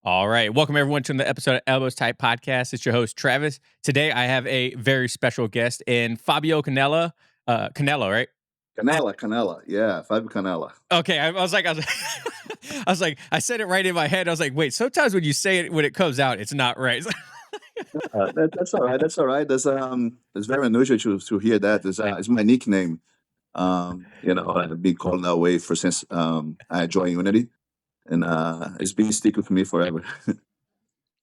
All right. Welcome everyone to the episode of Elbows Type Podcast. It's your host, Travis. Today I have a very special guest in Fabio Cannela. Cannela, right? Canela. Yeah, Fabio Cannela. Okay. I was like, I said it right in my head. I was like, wait, sometimes when you say it, when it comes out, it's not right. That's all right. That's all right. That's very unusual to hear that. It's my nickname. I've been called that way for since I joined Unity, and it's been sticking with me forever.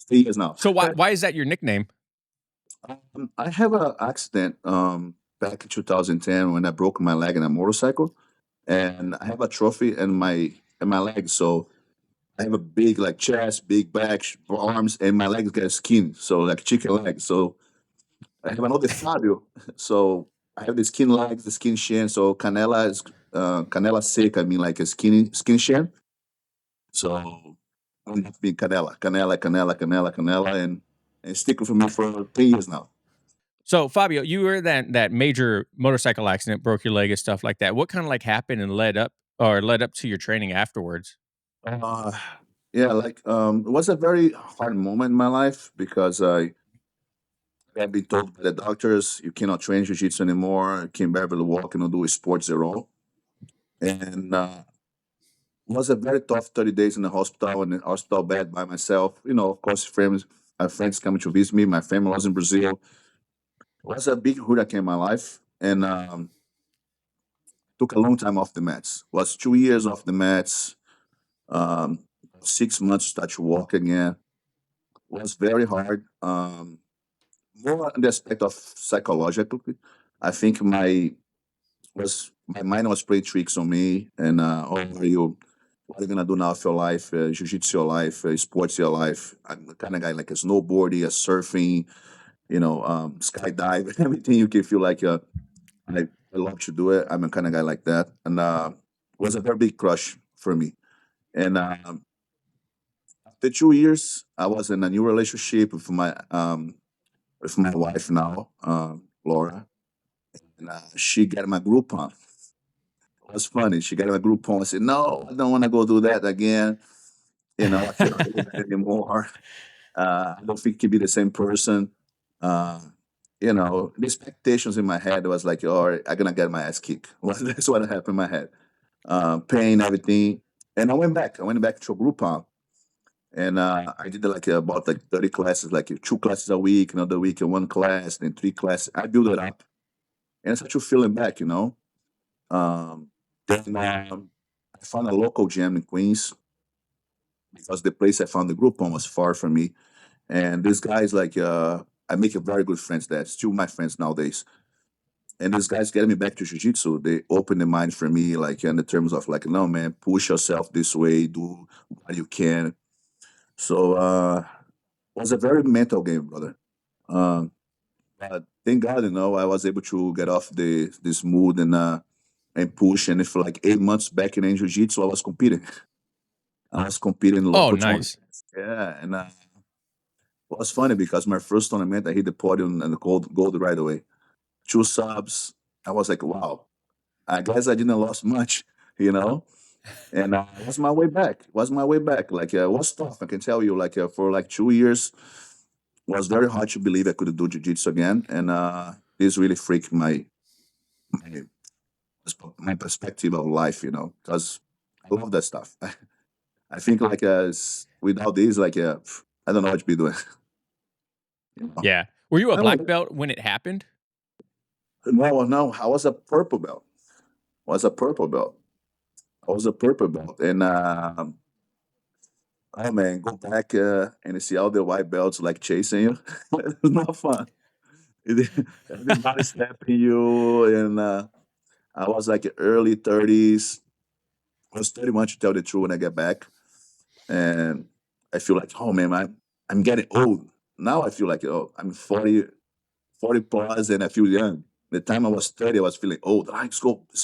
3 years now. So why is that your nickname? I have an accident back in 2010 when I broke my leg in a motorcycle, and I have a trophy in my leg. So I have a big like chest, big back, arms, and my legs get skin, so like chicken legs. So I have another Fabio. So I have the skin legs, the skin shin. So Canela is Canela sick. I mean like a skin shin. So I'm have been Canela, and stick with me for 3 years now. So Fabio, you were that major motorcycle accident, broke your leg and stuff like that. What kind of like happened and led up to your training afterwards? Uh, yeah, it was a very hard moment in my life because I had been told by the doctors you cannot train jiu-jitsu anymore, you can barely walk, and not do sports at all. And it was a very tough 30 days in the hospital, in the hospital bed by myself. Of course, friends coming to visit me. My family was in Brazil. It was a big hurricane in my life, and took a long time off the mats. It was 2 years off the mats, um, 6 months to start to walk again. It was very hard. More on the aspect of psychological. I think my mind was playing tricks on me, and what are you gonna do now with your life? Jiu-jitsu your life, sports your life. I'm the kind of guy like a snowboarding, a surfing, skydive, everything you can feel like. I love to do it. I'm a kind of guy like that, and it was a very big crush for me. And after 2 years, I was in a new relationship with my wife now, Laura, and she got my Groupon. It was funny. She got my Groupon. I said, "No, I don't want to go do that again. I cannot do that anymore. I don't think it can be the same person." Uh, the expectations in my head was like, "All right, I'm gonna get my ass kicked." Well, that's what happened in my head. Pain, everything, and I went back. I went back to a Groupon, and I did like about like 30 classes, like 2 classes a week, another week one class, then 3 classes. I built it up, and I started feeling back. Then I found a local gym in Queens because the place I found the Groupon was far from me. And these guys, like, I make a very good friends there, still my friends nowadays. And these guys getting me back to jiu-jitsu, they open the mind for me, like in the terms of like, no man, push yourself this way, do what you can. So it was a very mental game, brother. Um, but thank God, I was able to get off this mood and push. And for like 8 months back in jiu-jitsu, I was competing. I was competing in Oh, local nice. tournaments. Yeah, and it was funny because my first tournament, I hit the podium and the gold right away. 2 subs. I was like, wow. I guess I didn't lost much, you know. And it was my way back. It was my way back. Like it was tough. I can tell you. Like for like 2 years, it was very hard to believe I could do jiu-jitsu again. And this really freaked my my perspective of life, because I love that stuff. I think like without this, like I don't know what to be doing. You know? Yeah. Were you a I don't black know. belt when it happened? No, no, I was a purple belt. Was a purple belt. I was a purple belt, and oh man, go back and see all the white belts like chasing you. It's not fun. Everybody stepping you, and I was like early 30s. I was 31 to tell the truth when I get back, and I feel like, oh man, I'm getting old now. I feel like I'm 40 plus, and I feel young. The time I was 30, I was feeling old. It's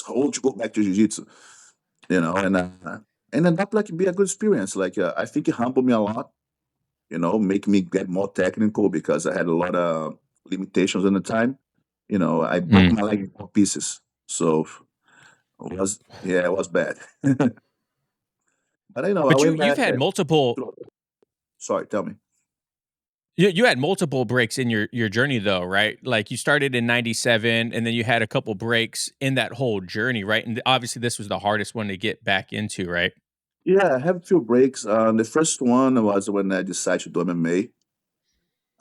old to go back to jiu-jitsu, and then that like be a good experience. Like I think it humbled me a lot, make me get more technical because I had a lot of limitations at the time. I broke Mm. my leg in 4 pieces, so it was bad. But I know I But went you've back had and multiple Sorry, tell me. You had multiple breaks in your journey though, right? Like you started in '97, and then you had a couple breaks in that whole journey, right? And obviously, this was the hardest one to get back into, right? Yeah, I have a few breaks. The first one was when I decided to do MMA.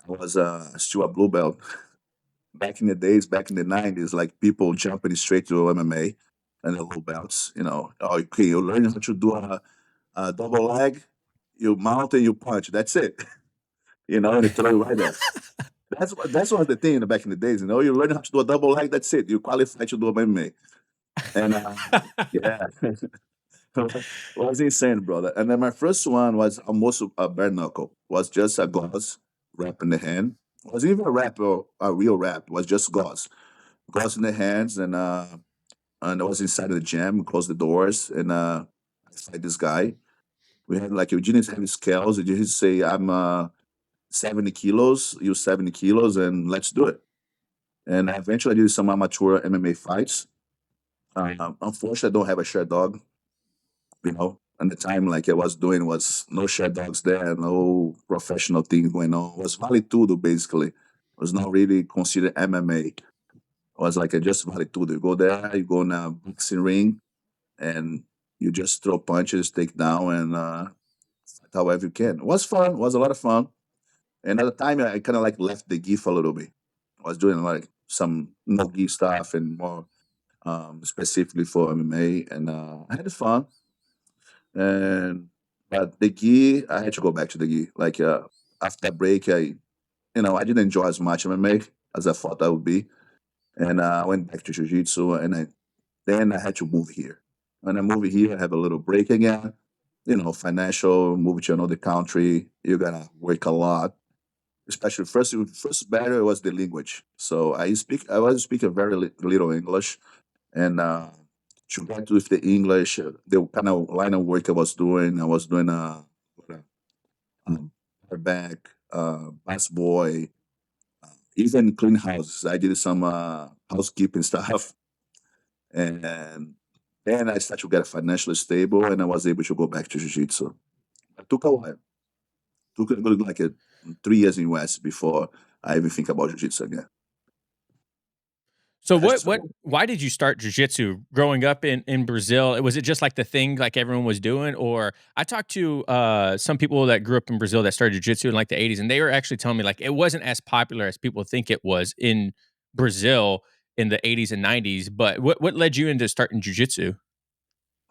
I was still a blue belt. Back in the days, back in the 90s, like people jumping straight to MMA and the blue belts, oh, okay, you learn how to do a double leg, you mount and you punch. That's it. And they throw you right there. That's was the thing back in the days. You learn how to do a double leg. That's it. You qualify to do MMA. And yeah, it was insane, brother. And then my first one was almost a bare knuckle. Was just a gauze wrap in the hand. It wasn't even a wrap or a real wrap. It was just gauze, gauze in the hands, and I was inside of the gym. Closed the doors, and I fight this guy. We had like Eugene have his scales. He just say, "I'm 70 kilos. You 70 kilos, and let's do it." And eventually, I did some amateur MMA fights. Unfortunately, I don't have a share dog. And the time like I was doing was no share dogs there, no professional thing going on. It was vale tudo basically. It was not really considered MMA. It was like a just vale tudo. You go there, you go in a boxing ring, and you just throw punches, take down, and fight however you can. It was fun. It was a lot of fun. And at the time, I kind of like left the gi for a little bit. I was doing like some no gi stuff and more specifically for MMA, and I had fun. And but the gi, I had to go back to the gi. Like after that break, I didn't enjoy as much MMA as I thought I would be, and I went back to jiu-jitsu, and then I had to move here. When I moved here, I have a little break again. Financial, move to another country, you gotta work a lot. Especially first barrier was the language. So I was speaking very little English, and to get with the English, the kind of line of work I was doing back, bus boy, even clean houses. I did some housekeeping stuff, and then I started to get financially stable, and I was able to go back to jiu-jitsu. It took a while. Took a good like 3 years in US before I even think about jiu-jitsu again. So what So, why did you start jujitsu growing up in Brazil? Was it just like the thing like everyone was doing? Or I talked to some people that grew up in Brazil that started jujitsu in like the '80s, and they were actually telling me like it wasn't as popular as people think it was in Brazil in the '80s and '90s. But what led you into starting jujitsu?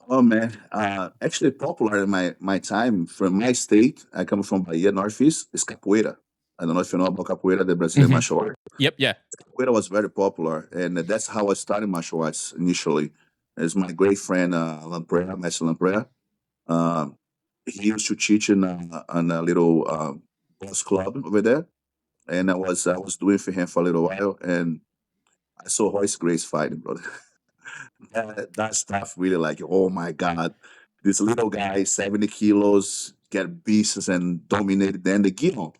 oh man, actually popular in my time from my state. I come from Bahia, Northeast. It's capoeira. I don't know if you know about capoeira, the Brazilian Hmm. martial art. Yep, yeah. Capoeira was very popular, and that's how I started martial arts initially. It's my great friend Lampreia, Master Lampreia. Um, he used to teach in a little boss club over there, and I was doing for him for a little while, and I saw Royce Grace fighting, brother. That stuff really like, oh my god, this little guy, 70 kilos, get beasts and dominated then the Gion.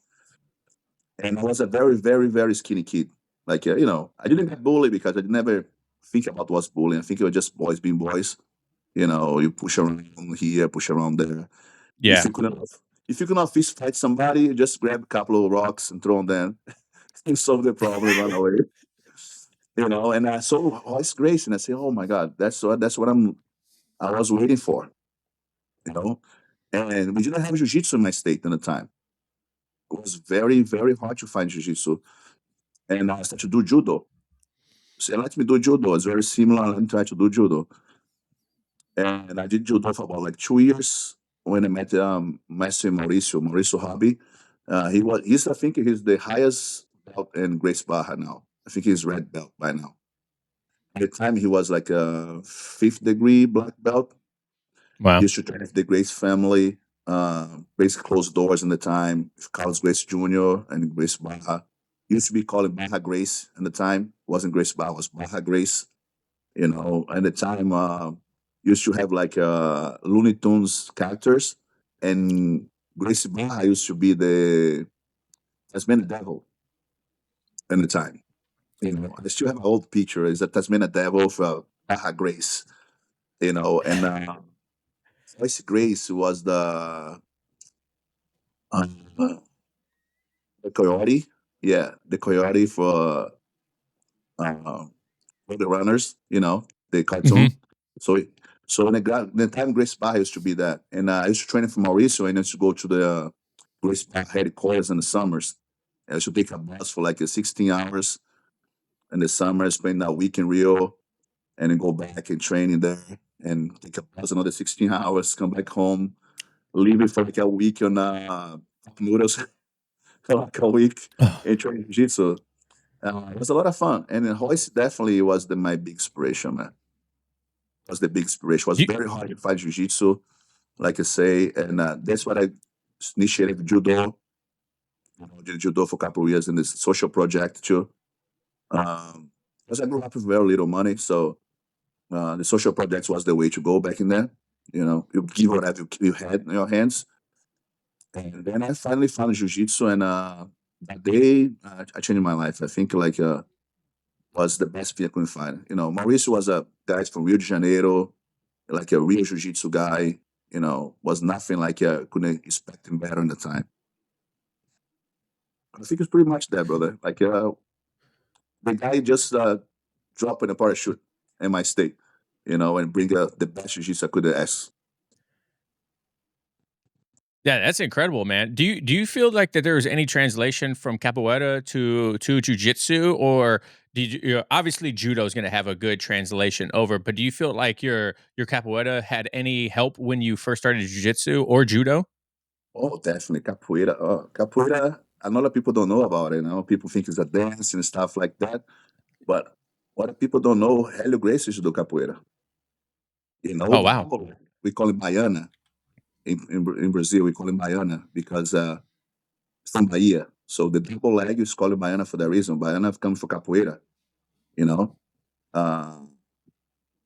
And I was a very, very, very skinny kid. Like, I didn't get bullied because I never think about what's bullying. I think it was just boys being boys. You push around here, push around there. If Yeah. you couldn't, if you could not fist fight somebody, you just grab a couple of rocks and throw them. And solve the problem, run away. And I saw Royce Grace, and I said, "Oh my God, that's what I was waiting for." You know, and we didn't have jiu-jitsu in my state at the time. It was very, very hard to find jiu-jitsu, and I started to do judo. So let me do judo. It's very similar. Let me try to do judo, and I did judo for about like 2 years. When I met Master Mauricio Hobby, he's I think he's the highest belt in Grace Barra now. I think he's red belt by now. At the time, he was like a fifth degree black belt. He Wow. used to train with the Grace family, basically closed doors in the time, with Carlos Grace Jr. and Grace Barra. Used to be called Barra Grace at the time. Wasn't Grace Barra, it was Barra Grace. At the time, used to have like Looney Tunes characters, and Grace Barra used to be the Tasmanian Devil at the time. I still have an old picture. It's a Tasmanian Devil for Barra Grace. And Voice Grace was the the coyote. Yeah, the coyote uh, for the runners. The cartoon. Mhm. So so the time Grace Barra used to be that, and I used to train for Mauricio, and I used to go to the Grace Barra headquarters in the summers. I used to take a bus for like 16 hours in the summer, spend a week in Rio, and then go back and train in there, and take a bus another 16 hours, come back home, leave it for like a week on cup noodles, for like a week, Oh, and train jiu-jitsu. It was a lot of fun, and then Royce definitely was my big inspiration, man. Was the big inspiration. It was you very hard to find jiu-jitsu, like I say, and that's what I initiated judo. Did judo for a couple of years in this social project too. Because I grew up with very little money, so the social projects was the way to go back in then. You give whatever you had in your hands, and then I finally found jiu-jitsu, and that day I changed my life. I think like was the best thing I couldn't find. Mauricio was a guy from Rio de Janeiro, like a real jiu-jitsu guy. Was nothing like couldn't expect him better in the time. I think it's pretty much that, brother. Like the guy just dropped in a parachute in my state, and bring the best jiu-jitsu I could ask. Yeah, that's incredible, man. Do you feel like that there was any translation from capoeira to jujitsu, or did obviously judo is going to have a good translation over, but do you feel like your capoeira had any help when you first started jujitsu or judo? Oh, definitely capoeira. Capoeira. A lot of people don't know about it. People think it's a dance and stuff like that. But what people don't know, Hélio Gracie do capoeira. Oh The wow. double leg. We call it baiana in Brazil. We call it baiana because it's from Bahia. So the double leg is called baiana for that reason. Baiana comes from capoeira. You know, uh,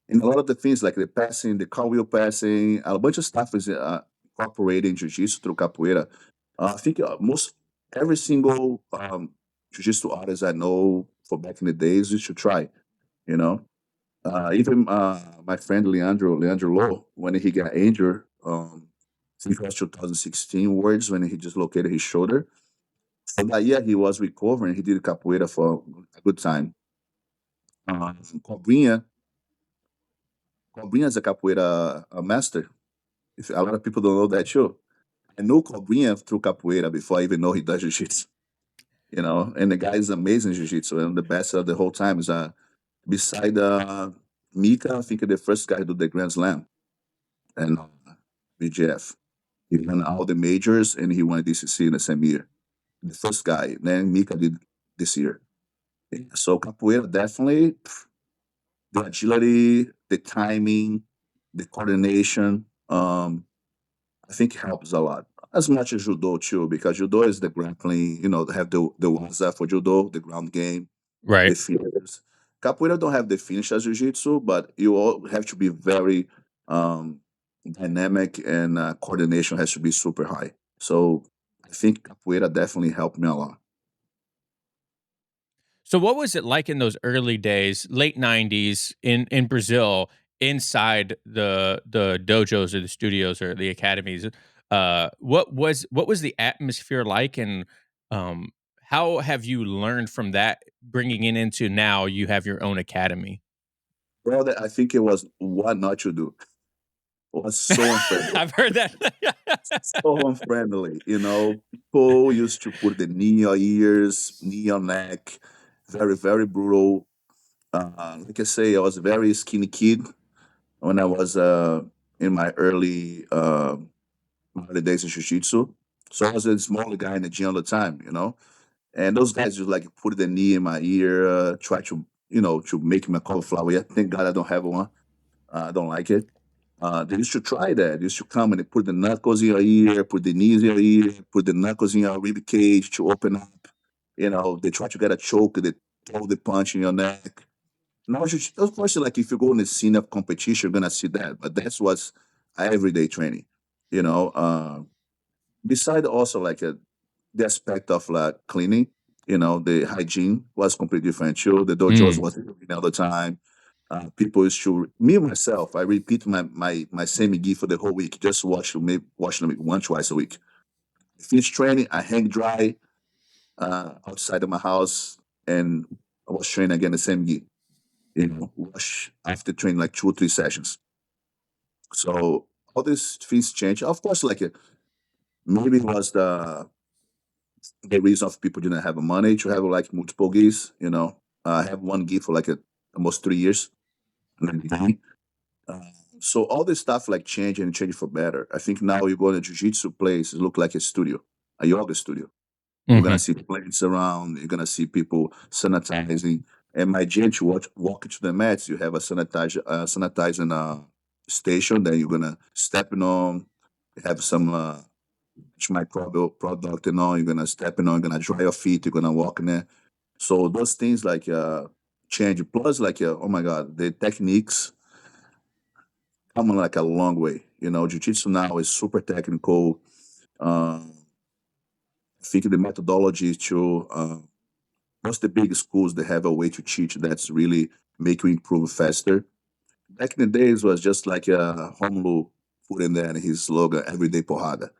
and a lot of the things like the passing, the car wheel passing, a bunch of stuff is incorporated in jiu-jitsu through capoeira. I think most every single jiu-jitsu artist I know for back in the days, you should try. You know, even my friend Leandro Low, when he got injured, I think it was 2016 words when he dislocated his shoulder. So that year he was recovering. He did capoeira for a good time. Cobrinha, Cobrinha is a capoeira master. If a lot of people don't know that too. I know Cobrinha through capoeira before I even know he does jiu-jitsu. And the guy is amazing jiu-jitsu and the best of the whole time is beside Mika, I think the first guy to do the Grand Slam and BGF. He won all the majors and he won DCC in the same year. The first guy. Then Mika did this year. So capoeira definitely the agility, the timing, the coordination. I think helps a lot. As much as judo too, because judo is the grappling. They have the waza for judo, the ground game, the Right. feelers. Capoeira don't have the finish as jiu-jitsu, but you all have to be very um, dynamic and coordination has to be super high. So I think capoeira definitely helped me a lot. So what was it like in those early days, late 90s in Brazil, inside the dojos or the studios or the academies? What was the atmosphere like, and um how have you learned from that, bringing it into now you have your own academy? Well, I think it was what not to do. It was so unfriendly. I've heard that. So unfriendly. People used to put the knee on ears, knee on neck. Very, very brutal. Like I say, I was a very skinny kid when I was in my early days in jiu-jitsu. So I was a smaller guy in the gym all the time. And those guys just like put the knee in my ear, try to make me a cauliflower. Yeah, thank God I don't have one. I don't like it. They used to try that. They used to come and they put the knuckles in your ear, put the knees in your ear, put the knuckles in your rib cage to open up. They try to get a choke, they throw the punch in your neck. Now, of course, like if you go in the scene of competition, you're gonna see that. But that's what's everyday training. You know. Beside also like the aspect of like cleaning, the hygiene was completely different too. The dojos Mm. was clean all the time. People used to me myself. I repeat my same gi for the whole week. Just wash them maybe once twice a week. Finish training, I hang dry outside of my house, and I was training again the same gi. Wash after training like 2 or 3 sessions. So all these things change. Of course, like maybe it was the reason of people didn't have money to have like multiple gis. I have one gi for like almost 3 years. Uh, so all this stuff like change and change for better. I think now you go to a jiu-jitsu place, it look like a studio, a yoga studio. You're gonna Mhm. see plates around. You're gonna see people sanitizing. And my gym, to walk into the mats, you have a sanitizing station that you're gonna step in on. You have some microbial product and all. You're gonna step in on. You're gonna dry your feet. You're gonna walk in there. So those things like change. Plus, like oh my god, the techniques come like a long way. Jiu-jitsu now is super technical. Um, I think the methodology to most the big schools they have a way to teach that's really make you improve faster. Back in the days was just like Romulo put in there in his slogan, everyday porrada.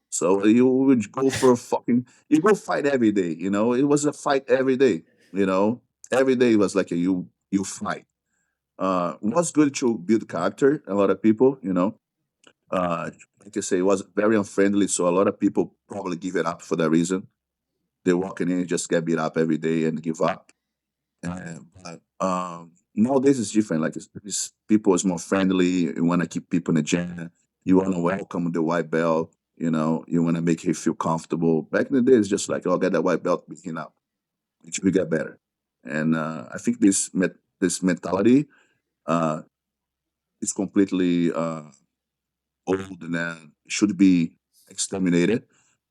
So you would go for a fucking you go fight every day, It was a fight every day, you know. Every day was like you fight. Was good to build character, a lot of people, Uh like I say, it was very unfriendly, so a lot of people probably give it up for that reason. They're walking in, just get beat up every day and give up. But nowadays it's different. Like people is more friendly. You want to keep people in the gym. You want to welcome the white belt. You want to make him feel comfortable. Back in the day, it's just like, oh, get that white belt, beat him up. We get better. And I think this mentality uh, is completely old and should be exterminated.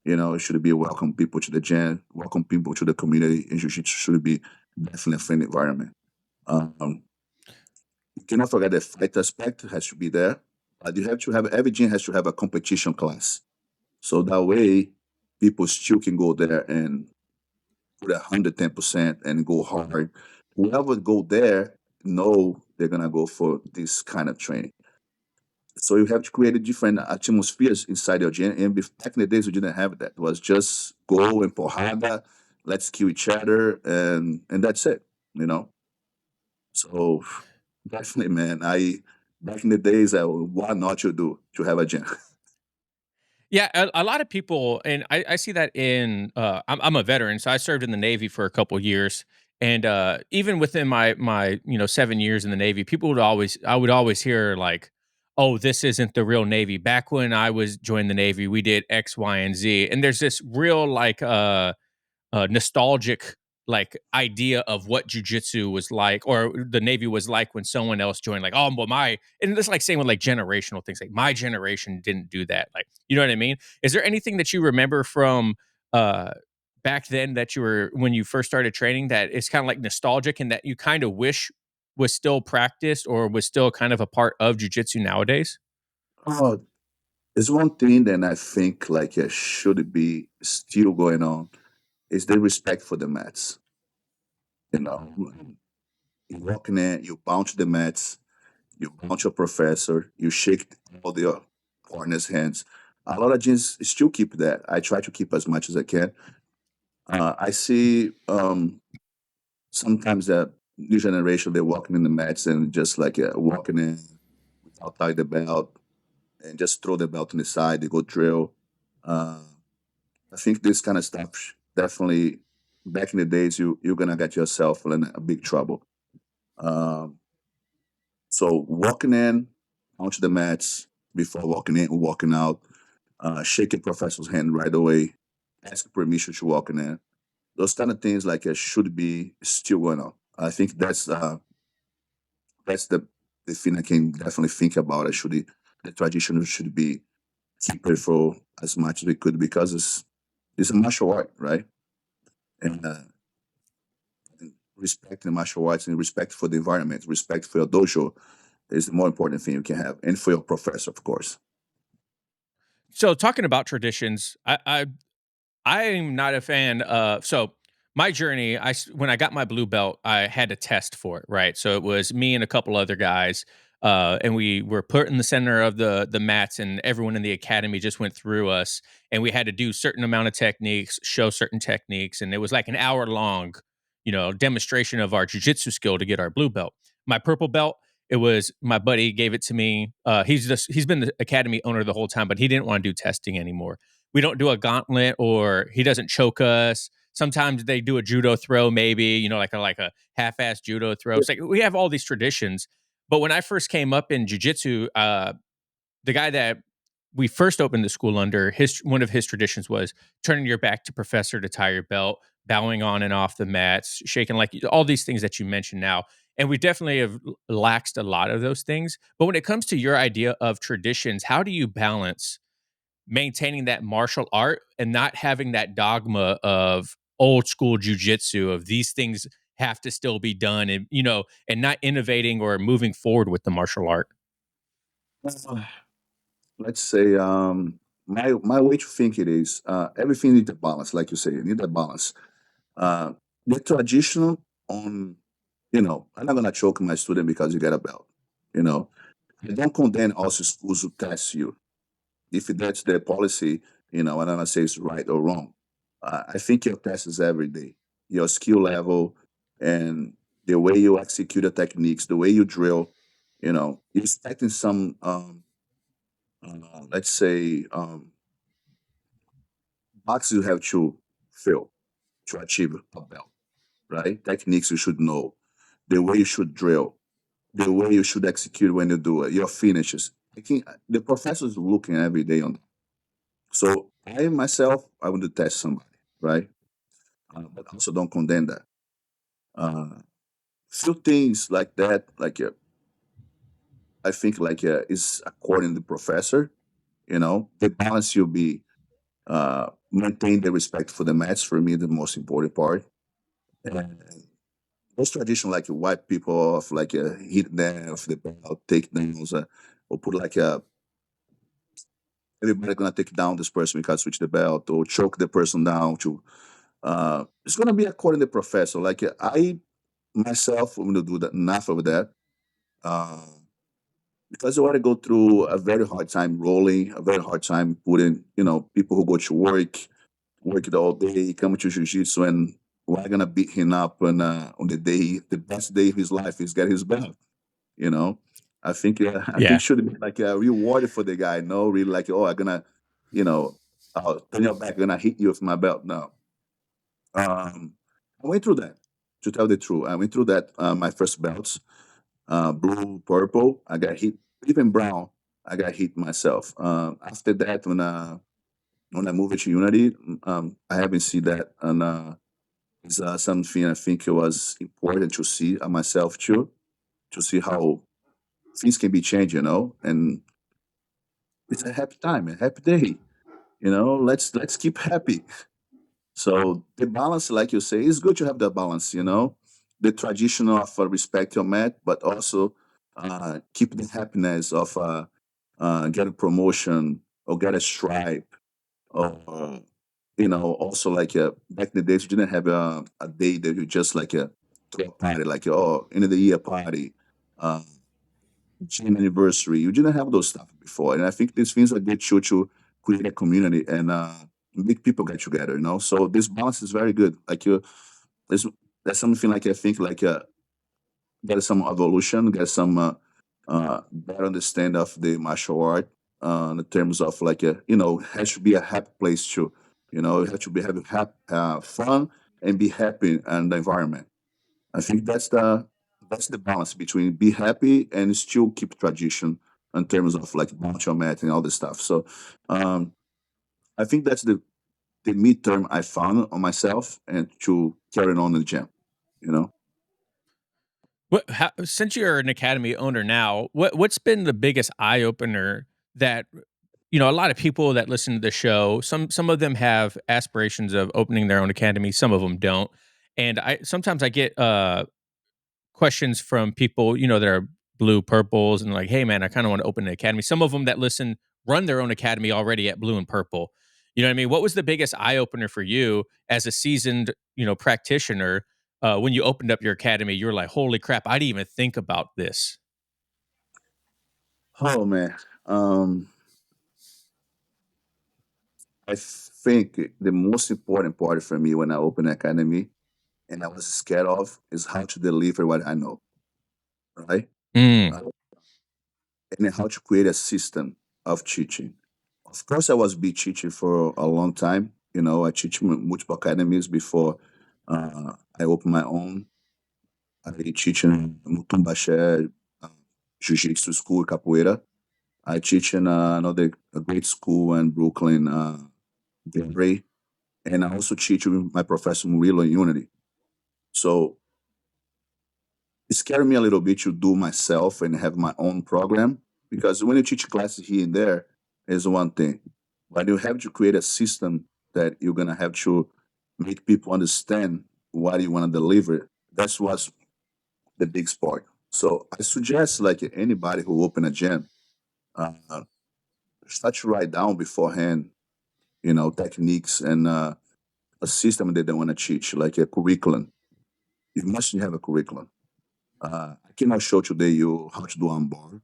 It should be welcome people to the gym, welcome people to the community, and should be definitely a friendly environment. Um, you cannot forget the fight aspect has to be there. But you have to have every gym has to have a competition class. So that way people still can go there and put 110% and go hard. Whoever go there know they're gonna go for this kind of training. So you have to create a different atmospheres inside your gym. And back in the days we didn't have that. It was just go and porrada, let's kill each other and that's it, you know. So definitely, man. I back in the days, what not to do to have a gym? Yeah, a lot of people, and I see that in. I'm a veteran, so I served in the Navy for a couple years, and even within my 7 years in the Navy, people would always I would always hear like, "Oh, this isn't the real Navy." Back when I was joined the Navy, we did X, Y, and Z, and there's this real like nostalgic like idea of what jujitsu was like or the Navy was like when someone else joined. Like, oh, well, and it's like same with like generational things. Like my generation didn't do that. Like, you know what I mean? Is there anything that you remember from uh back then that you were when you first started training that is kind of like nostalgic and that you kind of wish was still practiced or was still kind of a part of jujitsu nowadays? Oh, there's one thing that I think like should be still going on is the respect for the mats. You know, you walk in there, you bounce the mats, you bounce your professor, you shake all the partners' hands. A lot of gyms still keep that. I try to keep as much as I can. I see sometimes that new generation they're walking in the mats and just like walking in without tie the belt and just throw the belt on the side. They go drill. Uh, I think this kind of stuff definitely back in the days you're gonna get yourself in a big trouble. Um, so walking in onto the mats before walking in and walking out, shaking professor's hand right away, asking permission to walk in. Those kind of things like should be still going on. I think that's the thing I can definitely think about. The tradition should be keep it for as much as we could because it's a martial art, right? And respect in martial arts and respect for the environment, respect for your dojo is the more important thing you can have, and for your professor, of course. So talking about traditions, I'm not a fan of my journey. When I got my blue belt, I had to test for it, right? So it was me and a couple other guys. and we were put in the center of the mats, and everyone in the academy just went through us, and we had to do certain amount of techniques, show certain techniques, and it was like an hour long, demonstration of our jiu-jitsu skill to get our blue belt. My purple belt, it was my buddy gave it to me. He's been the academy owner the whole time, but he didn't want to do testing anymore. We don't do a gauntlet, or he doesn't choke us. Sometimes they do a judo throw, maybe, like a half-ass judo throw. It's like we have all these traditions. But when I first came up in jiu-jitsu, the guy that we first opened the school under, his one of his traditions was turning your back to professor to tie your belt, bowing on and off the mats, shaking, like all these things that you mentioned now. And we definitely have laxed a lot of those things. But when it comes to your idea of traditions, how do you balance maintaining that martial art and not having that dogma of old school jujitsu of these things have to still be done, and and not innovating or moving forward with the martial art? Uh, let's say my way to think it is everything needs a balance, like you say, you need a balance. Uh, the traditional on, I'm not gonna choke my student because you get a belt. You know, I don't condemn also schools who test you if that's their policy. I don't say it's right or wrong. I think your test is every day, your skill level, and the way you execute the techniques, the way you drill. You're expecting some, let's say, boxes you have to fill to achieve a belt, right? Techniques you should know, the way you should drill, the way you should execute when you do it, your finishes. I think the professors looking every day on that. So I myself, I want to test somebody, right? But also don't condemn that. Few things like that, like I think, like is according to the professor. The balance you'll be maintain the respect for the match. For me, the most important part. And those tradition like wipe people off, like hit them off the belt, take downs, or put like everybody gonna take down this person because switch the belt or choke the person down to. It's gonna be according to the professor. Like I myself, I'm gonna do that enough of that. Uh, because you want to go through a very hard time rolling, a very hard time putting, people who go to work it all day, come to jiu-jitsu, and we're gonna beat him up on the best day of his life is get his belt. You know, I think Yeah. should be like a rewarded for the guy. No, really like, oh, I'm gonna, you know, turn your back, gonna hit you with my belt. No, I went through that. To tell the truth, I went through that. My first belts, blue, purple. I got hit, even brown. I got hit myself. After that, when I moved to Unity, I haven't seen that, and it's something I think it was important to see myself too, to see how things can be changed, and it's a happy time, a happy day. Let's keep happy. So the balance, like you say, is good to have the balance. The tradition of respect your mat, but also keep the happiness of get a promotion or get a stripe, or also like back in the days, you didn't have a day that you just like throw a party, like end of the year party, uh, gym anniversary. You didn't have those stuff before, and I think these things are good to create a community and make people get together. So this balance is very good. Like there's that's something like I think like get some evolution, get some better understand of the martial art in terms of like has to be a happy place too. It has to be having fun and be happy in the environment. I think that's the balance between be happy and still keep tradition in terms of like martial mat and all this stuff. So um, I think that's the midterm I found on myself and to carry on in the gym. You know. Since you're an academy owner now, what's been the biggest eye opener that a lot of people that listen to the show, some of them have aspirations of opening their own academy, some of them don't, and I sometimes I get questions from people, that are blue purples and like, hey man, I kind of want to open an academy. Some of them that listen run their own academy already at blue and purple. You know what I mean? What was the biggest eye opener for you as a seasoned, practitioner, when you opened up your academy? You were like, holy crap, I didn't even think about this. Oh man, um, I think the most important part for me when I opened academy and I was scared of is how to deliver what I know, right? Mm, Uh, and then how to create a system of teaching. Of course, I was be teaching for a long time. You know, I teach multiple academies before I opened my own. I teach in Mutumbaxé Jiu-Jitsu school, Capoeira. I teach in another a great school in Brooklyn, Glenbury, and I also teach with my professor Murilo in Unity. So it scared me a little bit to do myself and have my own program because when you teach classes here and there is one thing, but you have to create a system that you're gonna have to make people understand what you want to deliver. That's what's the big part. So I suggest like anybody who open a gym, uh, start to write down beforehand, you know, techniques and a system that they want to teach, like a curriculum. You must have a curriculum. I cannot show today you how to do on bar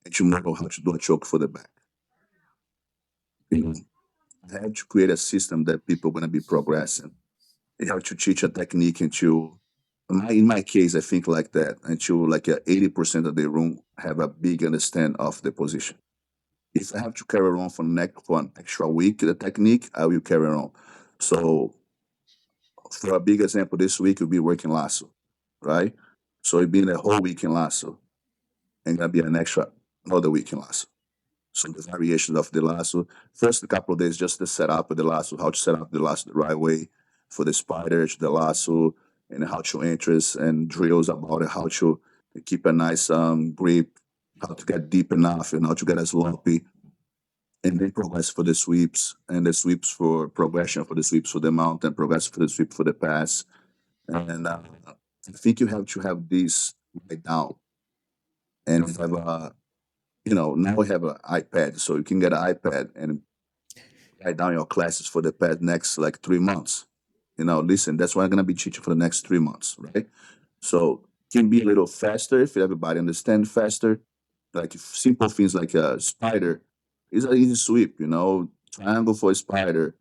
and tomorrow how to do a choke for the back. You know, I have to create a system that people are going to be progressing. You have to teach a technique until, in my case, I think like that, until like 80% of the room have a big understand of the position. If I have to carry on for an extra week, the technique, I will carry on. So for a big example, this week you'll be working lasso, right? So you'll be in a whole week in lasso and gonna be an extra another week in lasso. So the variations of the lasso. First, a couple of days just to set up the lasso, how to set up the lasso the right way for the spider to the lasso, and how to interest and drills about it, how to keep a nice grip, how to get deep enough, and how to get as sloppy, and then progress for the sweeps, and the sweeps for progression for the sweeps for the mountain, progress for the sweep for the pass, and I think you have to have this right down and have a now we have an iPad, so you can get an iPad and write down your classes for the past next like 3 months. Listen, that's what I'm gonna be teaching for the next 3 months, right? So can be a little faster if everybody understand faster. Like if simple things like a spider is an easy sweep, triangle for a spider,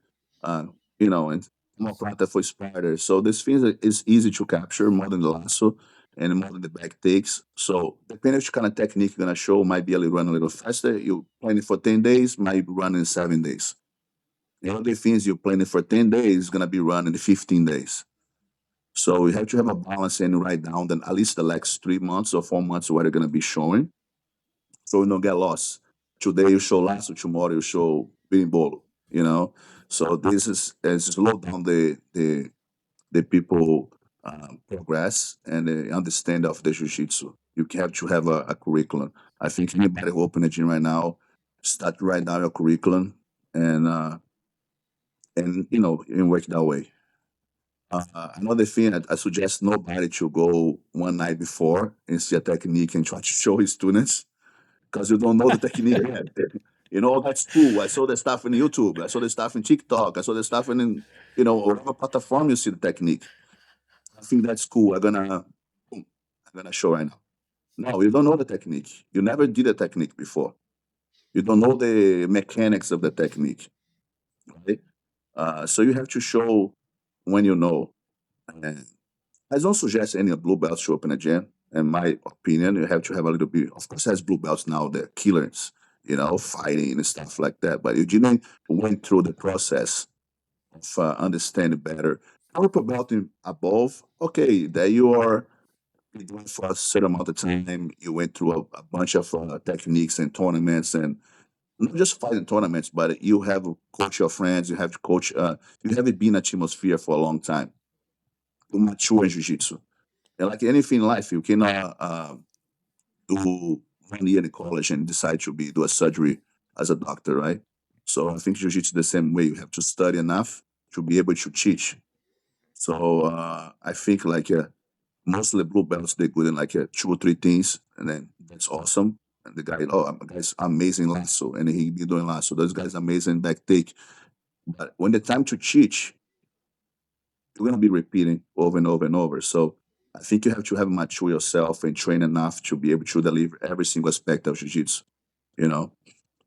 uh, and plata for spider. So this things is easy to capture more than the lasso and more than the back takes. So depending which kind of technique you're gonna show, might be a little run a little faster. You planning for 10 days, might run in 7 days. The other things you're planning for 10 days is gonna be run in 15 days. So you have to have a balance and write down then at least the next 3 months or 4 months what you're gonna be showing, so you don't get lost. Today you show lasso, tomorrow you show bolo, you know. So this is slow down the people progress and the understand of the jiu-jitsu. You have to have a curriculum. I think anybody who open a gym right now, start to write down your curriculum and and work that way. Another thing, I suggest nobody to go one night before and see a technique and try to show his students because you don't know the technique yet. That's cool. I saw the stuff in YouTube. I saw the stuff in TikTok. I saw the stuff whatever platform you see the technique. I think that's cool. Boom, I'm gonna show right now. No, you don't know the technique. You never did a technique before. You don't know the mechanics of the technique. Right? So you have to show when you know. And I don't suggest any blue belts to open a gym. In my opinion, you have to have a little bit. Of course, there's blue belts now. They're killers, fighting and stuff like that. But you didn't went through the process of understanding better. Purple belt and above, okay, there you are doing for a certain amount of time. You went through a bunch of techniques and tournaments, and not just fighting tournaments, but you have to coach your friends. You have to coach. You haven't been in atmosphere for a long time. You mature in jiu-jitsu. And like anything in life, you cannot do 1 year in college and decide to do a surgery as a doctor, right? So I think jiu-jitsu the same way. You have to study enough to be able to teach. So I think like mostly blue belts they're good in like 2 or 3 things, and then that's awesome. And the guy, oh, guy's amazing lasso, and he be doing lasso. Those guys amazing back take. But when the time to teach, you're gonna be repeating over and over and over. So I think you have to have mature yourself and train enough to be able to deliver every single aspect of jiu-jitsu. you know,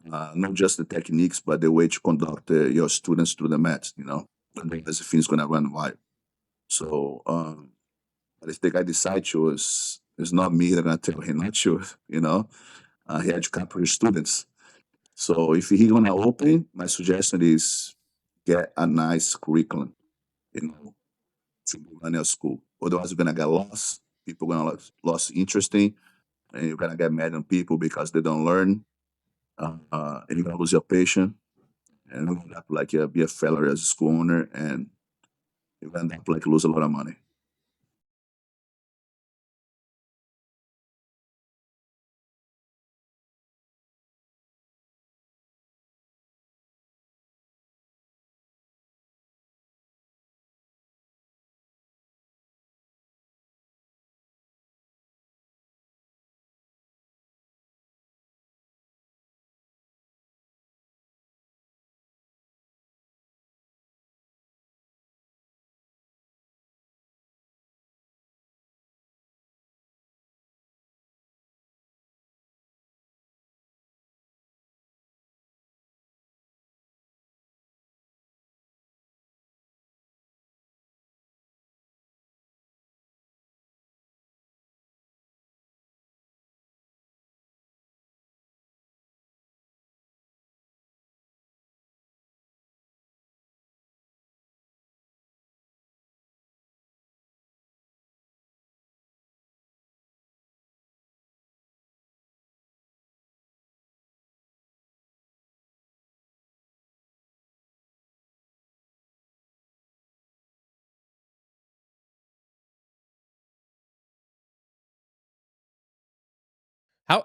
not just the techniques, but the way to conduct your students through the mat, as the thing's going to run wild. So, but if the guy decides to, it's not me that going to tell him not to, he had to capture his students. So if he going to open, my suggestion is get a nice curriculum, you know, to be running a school. Otherwise, you're going to get lost. People are going to lose interesting, and you're going to get mad on people because they don't learn. And you're going to lose your patience, and you're going to have to like be a failure as a school owner, and you're going to have to like lose a lot of money.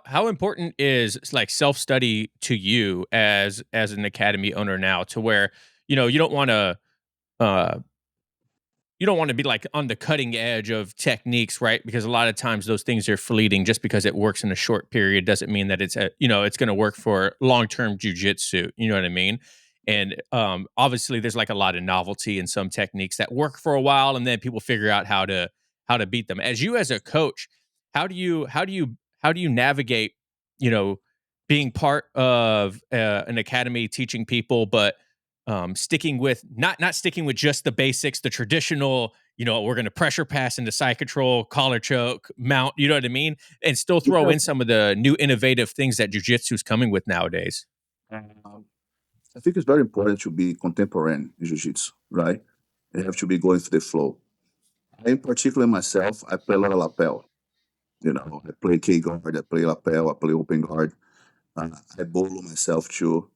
How important is like self study to you as an academy owner now, to where you don't want to uh, be like on the cutting edge of techniques, right? Because a lot of times those things are fleeting. Just because it works in a short period doesn't mean that it's going to work for long term jujitsu. You know what I mean? And obviously, there's like a lot of novelty in some techniques that work for a while, and then people figure out how to beat them. As you as a coach, how do you navigate, you know, being part of an academy teaching people, but sticking with not sticking with just the basics, the traditional, we're going to pressure pass into side control, collar choke, mount, you know what I mean? And still throw Yeah. in some of the new innovative things that jujitsu is coming with nowadays. Um, I think it's very important to be contemporary in jiu-jitsu, right? You have to be going through the flow. I, in particular, myself, I play a lot of lapel. I play K guard, I play lapel, I play open guard. I bolo myself too.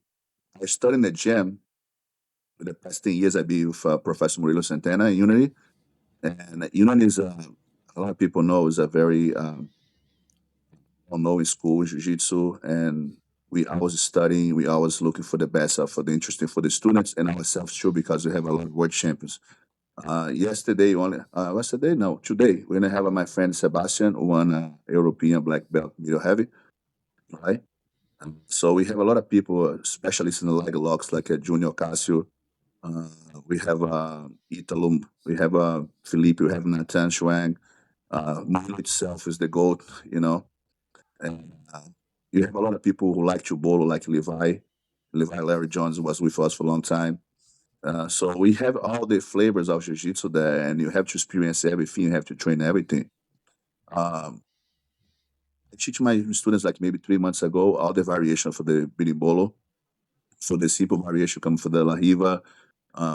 I studied in the gym for the past 10 years. I be with Professor Murilo Santana in Unity. And Unity is, a lot of people know, is a very well-known school in Jiu-Jitsu. And we always studying, we always looking for the best, for the interesting for the students and ourselves too, because we have a lot of world champions. Yesterday, what's the day? No, today, we're going to have my friend Sebastian, who won European black belt, middle heavy, right? So we have a lot of people, specialists in the leg locks, like Junior Casio. Uh, we have Italo, we have Felipe, we have Nathan Shuang. Milo itself is the GOAT, and you have a lot of people who like to bowl, like Levi. Levi Larry Jones was with us for a long time. So we have all the flavors of jiu-jitsu there, and you have to experience everything. You have to train everything. Um, I teach my students like maybe 3 months ago all the variation for the birimbolo. For the simple variation, come for the la riva.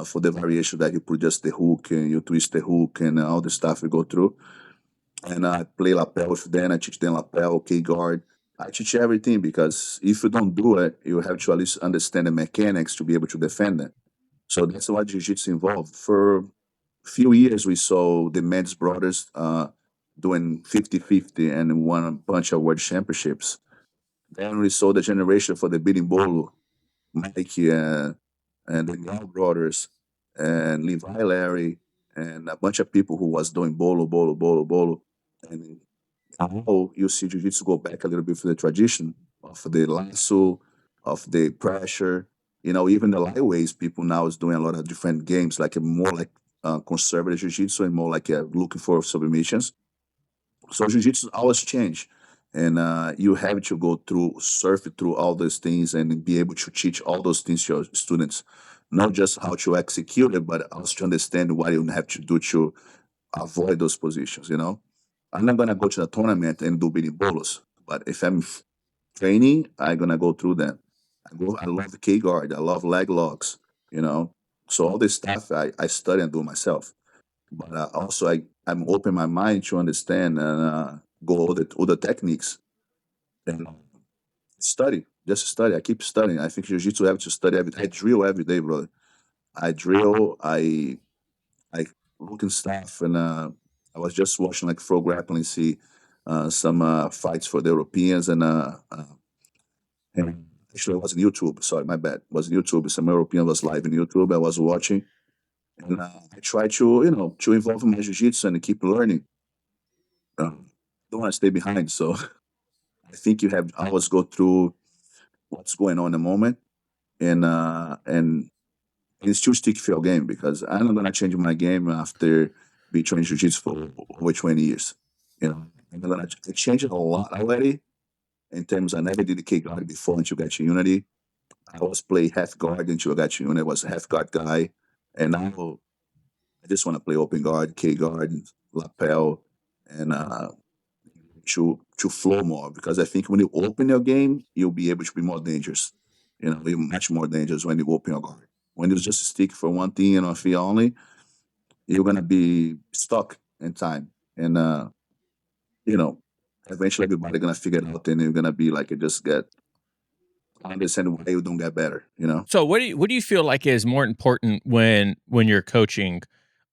For the variation that you put just the hook and you twist the hook and all the stuff we go through. And I play lapel with them. I teach them lapel, K guard. I teach everything because if you don't do it, you have to at least understand the mechanics to be able to defend it. So that's what jiu-jitsu involved. For a few years, we saw the Men's brothers doing 50-50 and won a bunch of world championships. Then we saw the generation for the beating bolo, Mikey and the Young brothers and Levi Larry and a bunch of people who was doing bolo, bolo, bolo, bolo. And now you see jiu-jitsu go back a little bit for the tradition of the lasso, of the pressure. Even the lightweights, people now is doing a lot of different games, like a more like conservative jiu-jitsu and more like looking for submissions. So jiu-jitsu always change. and you have to go through, surf through all those things, and be able to teach all those things to your students, not just how to execute it, but also to understand what you have to do to avoid those positions. I'm not gonna go to the tournament and do beating bolos, but if I'm training, I'm gonna go through that. I love K guard. I love leg locks. You know, so all this stuff I study and do myself. But also I'm open my mind to understand and go all the techniques and study. Just study. I keep studying. I think jiu-jitsu have to study every. I drill every day, brother. I drill. I look and stuff, and I was just watching like pro grappling, see some fights for the Europeans, and actually it was on YouTube. Sorry, my bad. It was on YouTube. Some European was live on YouTube. I was watching, and I try to to involve my jiu-jitsu and keep learning. Don't want to stay behind. So I think you have always go through what's going on in the moment, and still stick to your game, because I'm not gonna change my game after be training jiu-jitsu for over 20 years. I changed it a lot already in terms I never did the K guard before until I got to Unity. I always play half guard until I got to Unity. I was a half guard guy. And now I just want to play open guard, K guard, lapel, and to flow more, because I think when you open your game, you'll be able to be more dangerous. You're much more dangerous when you open your guard. When you just stick for one thing and one thing only, you're gonna be stuck in time, and you know, eventually everybody gonna figure it out, and you're gonna be like, it just get understand why you don't get better. So what do you feel like is more important when you're coaching?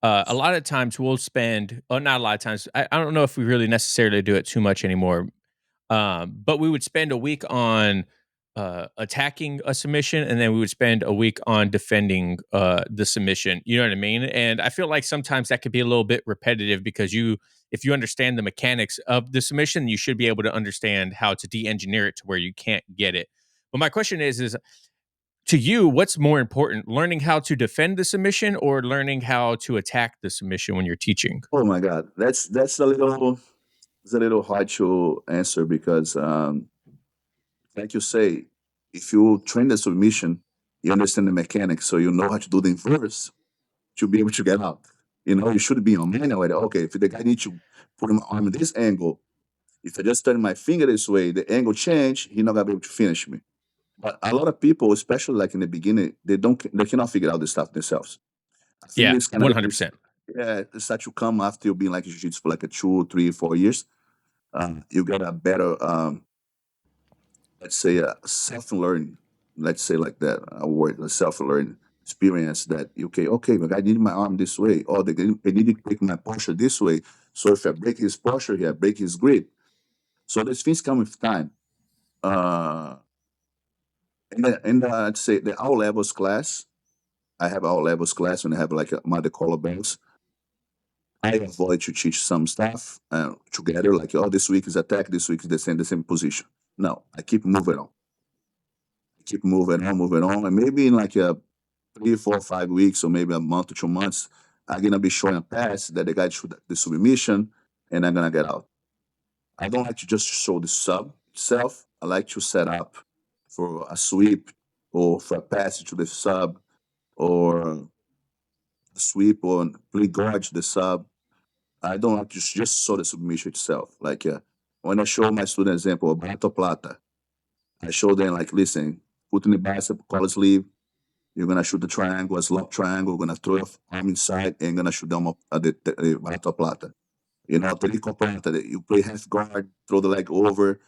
A lot of times we'll spend, oh, not a lot of times. I don't know if we really necessarily do it too much anymore. But we would spend a week on attacking a submission, and then we would spend a week on defending the submission. You know what I mean? And I feel like sometimes that could be a little bit repetitive, because if you understand the mechanics of the submission, you should be able to understand how to de-engineer it to where you can't get it. But my question is to you, what's more important, learning how to defend the submission or learning how to attack the submission when you're teaching? Oh my God, that's a little it's a little hard to answer, because, like you say, if you train the submission, you understand the mechanics, so you know how to do the inverse to be able to get out. You should be on mind already. Okay, if the guy needs to put my arm at this angle, if I just turn my finger this way, the angle change, he's not gonna be able to finish me. But a lot of people, especially like in the beginning, they cannot figure out this stuff themselves. I think Yeah, this kind of this 100%. yeah, it start to come after you being like jiu-jitsu for like a 2, 3, 4 years. You get a better let's say a self-learning, let's say like that, a word, a self-learning experience, that okay, but I need my arm this way, or they need to break my posture this way. So if I break his posture here, I break his grip. So these things come with time. Uh, I'd say the all levels class, I have all levels class, and I have like a mother color belts. I avoid to teach some stuff together, like, oh, this week is attack, this week is the same position. No, I keep moving on. Keep moving on, and maybe in like a 3, 4, 5 weeks, or maybe a month or 2 months, I'm gonna be showing a pass that the guy should the submission, and I'm gonna get out. I don't like to just show the sub itself. I like to set up for a sweep, or for a pass to the sub, or a sweep, or pre-guard the sub. I don't like to just show the submission itself. Like when I show my student example of Bato Plata, I show them like, listen, put in the bicep, collar sleeve. You're gonna shoot the triangle, a slop triangle. We're gonna throw your arm inside and gonna shoot them up at the Bato Plata. Trico Plata. You play half guard, throw the leg over,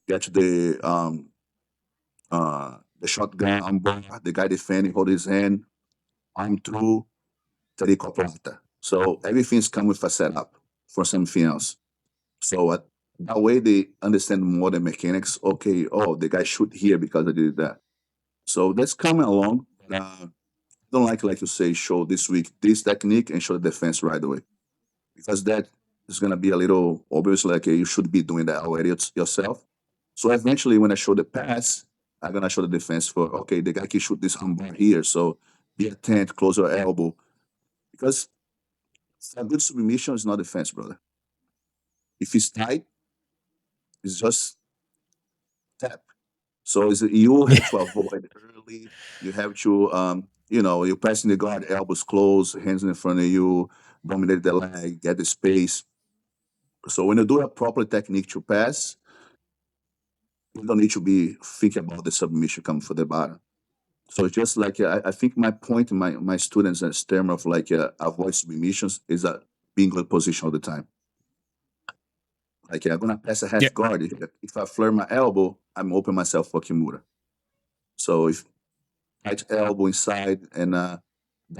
get to the shotgun on board, the guy defending, hold his hand, arm through, Trico Plata. So everything's come with a setup for something else. So that way they understand more the mechanics. Okay, oh, the guy shoot here because I did that. So that's coming along. Don't like you say, show this week this technique and show the defense right away, because that is gonna be a little obvious. Like you should be doing that already yourself. So eventually, when I show the pass, I'm gonna show the defense for, okay, the guy can shoot this armbar here, so be attentive, close your elbow, because a good submission is not defense, brother. If it's tight, It's just tap. So you have to avoid early. You have to, you're passing the guard, elbows closed, hands in front of you, dominate the leg, get the space. So when you do a proper technique to pass, you don't need to be thinking about the submission coming for the bottom. So it's just like I think my point in my students in terms of like avoid submissions is being good position all the time. Like I'm gonna pass a Yeah. half guard. If I flare my elbow, I'm open myself for Kimura. So if right elbow inside and that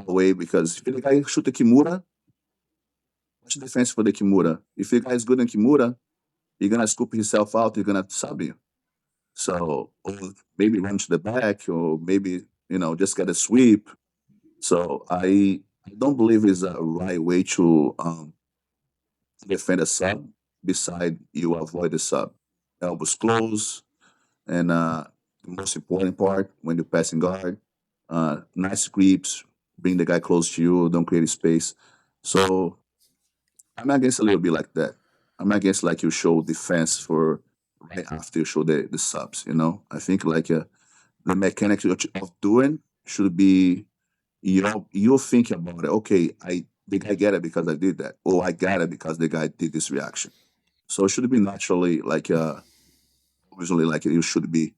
way, because if the guy shoot the Kimura, what's the defense for the Kimura? If the guy is good in Kimura, he's gonna scoop himself out. He's gonna sub you. So or maybe run to the back, or maybe just get a sweep. So I don't believe it's a right way to defend a sub. Beside you avoid the sub, elbows close, and the most important part when you're passing guard, nice creeps, bring the guy close to you, don't create space. So I'm against a little bit like that. I'm against like you show defense for right after you show the subs. I think like the mechanics of doing should be you think about it. Okay, I think I get it because I did that, or I got it because the guy did this reaction. So it should be naturally like obviously like you should be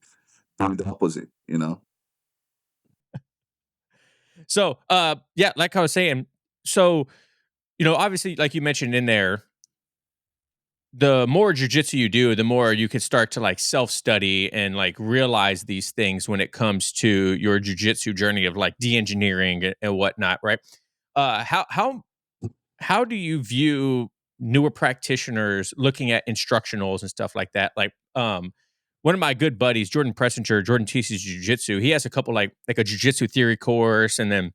doing the opposite. So, yeah, like I was saying, so obviously, like you mentioned in there, the more jujitsu you do, the more you could start to like self study and like realize these things when it comes to your jujitsu journey of like de engineering and whatnot, right? How do you view newer practitioners looking at instructionals and stuff like that? Like, one of my good buddies, Jordan Pressinger, Jordan teaches jujitsu. He has a couple like a jujitsu theory course, and then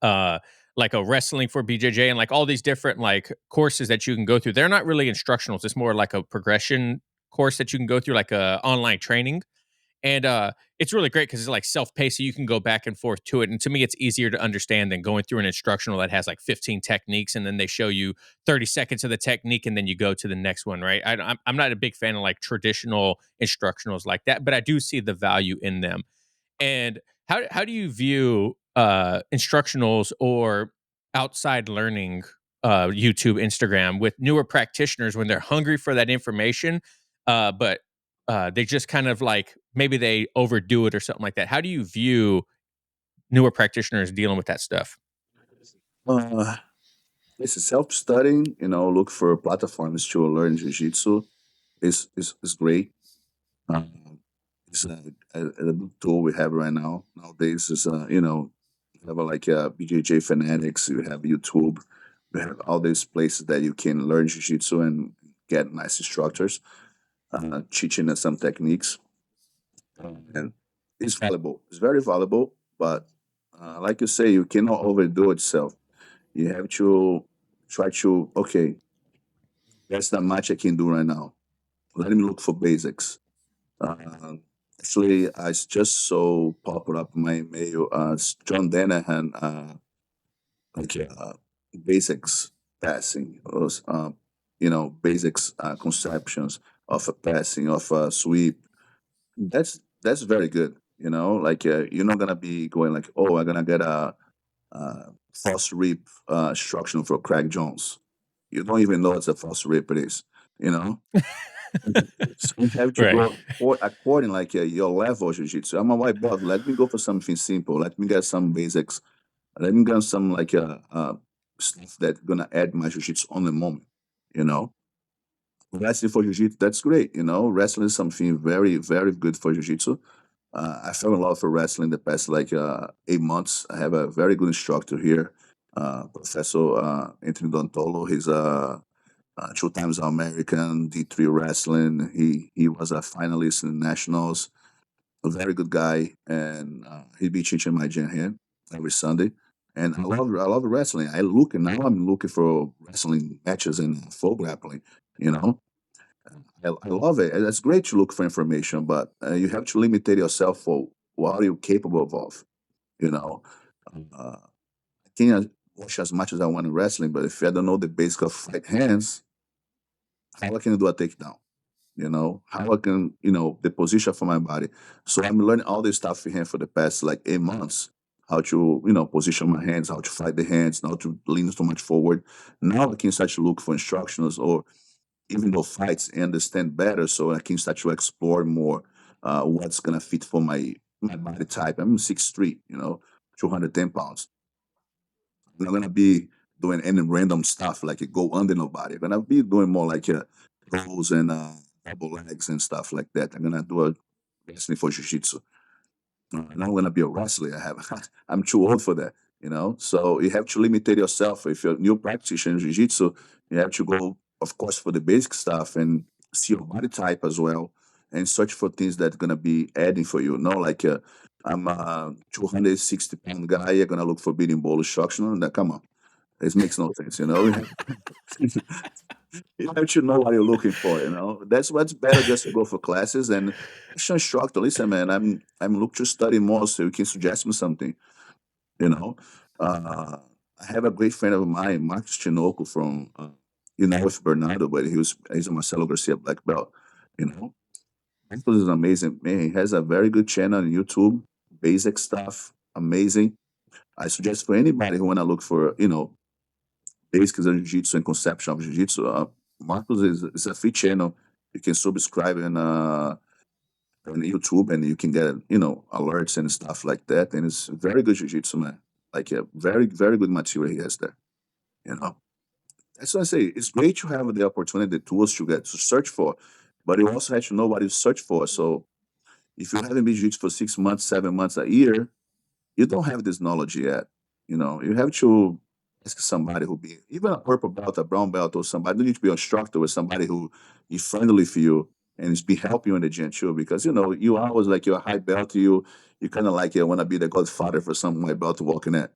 uh like a wrestling for BJJ, and like all these different like courses that you can go through. They're not really instructionals. It's more like a progression course that you can go through, like a online training. And it's really great because it's like self-paced, so you can go back and forth to it. And to me, it's easier to understand than going through an instructional that has like 15 techniques, and then they show you 30 seconds of the technique, and then you go to the next one, right? I'm not a big fan of like traditional instructionals like that, but I do see the value in them. And how do you view instructionals or outside learning, YouTube, Instagram, with newer practitioners when they're hungry for that information, but they just kind of like maybe they overdo it or something like that? How do you view newer practitioners dealing with that stuff? Uh, it's self-studying. Look for platforms to learn jiu-jitsu. Is great. Um, it's a good tool we have right now. Nowadays is you have like BJJ Fanatics. You have YouTube. You have all these places that you can learn jiu-jitsu and get nice instructors teaching us some techniques. And it's valuable. It's very valuable, but like you say, you cannot overdo itself. You have to try to okay. That's not much I can do right now. Let me look for basics. Uh, Actually, I just saw pop up my email. John Danahan, like basics passing, or basics conceptions of a passing of a sweep. That's very good. Like you're not gonna be going like, oh, I'm gonna get a false rip instruction for Craig Jones. You don't even know it's a false rip it is. You know, so you have to Right. go according like your level of jiu-jitsu. I'm a white belt. Let me go for something simple. Let me get some basics. Let me get some like stuff that's gonna add my jiu-jitsu on the moment. You know, wrestling for jiu-jitsu, that's great. Wrestling is something very, very good for jiu-jitsu. I fell in love for wrestling the past like 8 months. I have a very good instructor here, Professor Anthony Dontolo. He's a two times American D3 wrestling. He was a finalist in the nationals. A very good guy, and he'll be teaching my gym here every Sunday. And I love wrestling. I'm looking for wrestling matches and full grappling. You know, I love it. And it's great to look for information, but you have to limit yourself for what are you capable of. You know, I can watch as much as I want in wrestling, but if I don't know the basic of right hands, how I can do a takedown? how I can, the position for my body. So I'm learning all this stuff in here for the past like 8 months. How to, position my hands, how to fight the hands, not to lean so much forward. Now I can start to look for instructions or even though fights and understand better, so I can start to explore more what's gonna fit for my body type. I'm 6'3", 210 pounds. I'm not gonna be doing any random stuff like a go under nobody. I'm gonna be doing more like rolls and double legs and stuff like that. I'm gonna do a wrestling for jiu-jitsu. I'm not gonna be a wrestler. I'm too old for that. So you have to limit yourself. If you're a new practitioner in jiu-jitsu, you have to go, of course, for the basic stuff and see your body type as well, and search for things that gonna be adding for you. No, like I'm a 260-pound guy. You're gonna look for beating ball instructional. That come on, it makes no sense. You have to know what you're looking for. That's what's better. Just to go for classes and ask your instructor. Listen, man, I'm looking to study more, so you can suggest me something. You know, uh, I have a great friend of mine, Marcus Chinoco from with Bernardo, but he's a Marcelo Garcia black belt. You know, Marcus is amazing man. He has a very good channel on YouTube, basic stuff, amazing. I suggest for anybody who want to look for basics of jiu-jitsu and conception of jiu-jitsu. Marcos is a free channel. You can subscribe on YouTube and you can get alerts and stuff like that. And it's very good jiu-jitsu, man. Like a very very good material he has there. You know, that's what I say. It's great to have the opportunity, the tools to get to search for, but you also have to know what you search for. So if you haven't been jiu-jitsu for 6 months, 7 months, a year, you don't have this knowledge yet. You have to ask somebody who be even a purple belt, a brown belt, or somebody. You need to be an instructor with somebody who is friendly for you and is be help you in the gym too. Because you always like you're a high belt, you kind of like you want to be the godfather for some white belt walking at.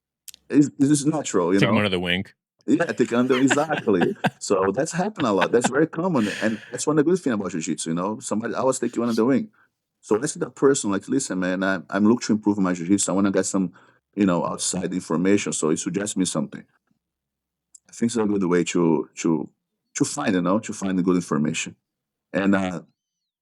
It's natural, Take him under the wing. Yeah, take under exactly. So that's happened a lot. That's very common, and that's one of the good thing about jiu-jitsu. Somebody always take you under the wing. So let's see that person like, listen, man, I'm looking to improve my jiu-jitsu. I want to get some, outside information. So you suggest me something. I think it's a good way to find, to find the good information. And